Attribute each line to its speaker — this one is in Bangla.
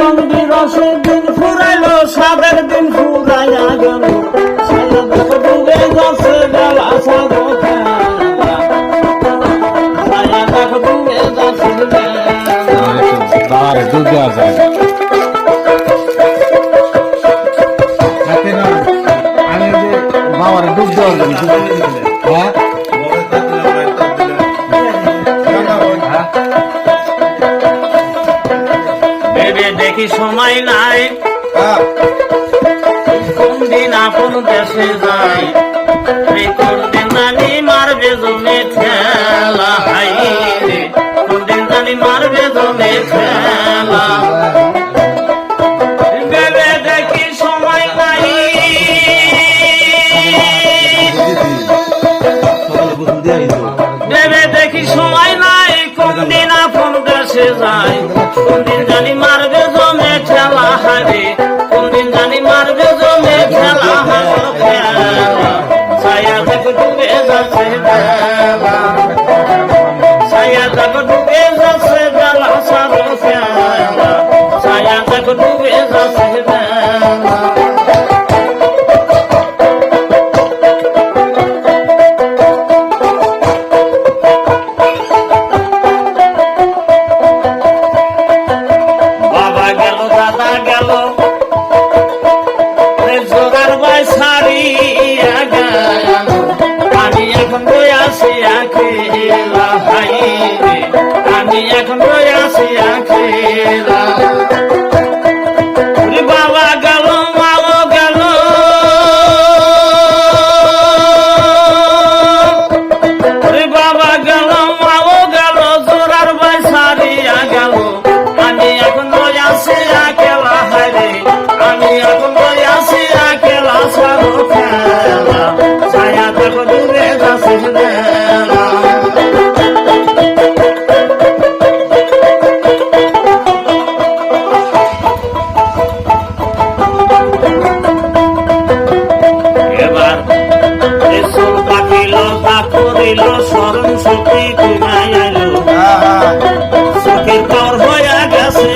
Speaker 1: রঙ্গি রসে দিন ফুরাইলো সাদের দিন ফুরাইয়া গেল ছায়া দেখো ডুবে যাচ্ছে বেলা সাগো ছায়া দেখো ডুবে যাচ্ছে
Speaker 2: আরে দুধ দেওয়া যায় আমি যে বাবার দুধ দেওয়া যায় হ্যাঁ
Speaker 1: ভেবে দেখি সময় নাই কোন দিন আপন দেশে যাই কোন দিন জানি মারবে জমে ঠেলা হাই রে কোন দিন জানি মারবে জমে ঠেলা ভেবে দেখি সময় নাই ভেবে দেখি সময় নাই কোন দিন আপন দেশে যাই কোন দিন জানি মারবে জমে ঠেলা হারে কোন দিন জানি মারবে জমে ঠেলা হাসো খেলা ছায়া দেখো ডুবে যাচ্ছে বেলা ছায়া দেখো ডুবে যাচ্ছে বেলা সারো খেলা ছায়া দেখো ডুবে যাচ্ছে বেলা জোগার বাই সারিয়া গেল আমি এখন বয়াসিয়া খেলা হাই রে আমি এখন বয়াসিয়া খেলা বাবা গেল মাও গেল বাবা গেল মাও গেল জোরার বাই সারিয়া গেল আমি এখন বয়াসিয়া খেলা হাই রে আমি এখন বয়াসিয়া খেলা সারো খেলা ছায়া দেখো দূরে যাচ্ছে বেলা এবার চুল কাটিল তা করিল স্মরণ শক্তি ঘুমাই আইল চোখের পর হইয়া গেছে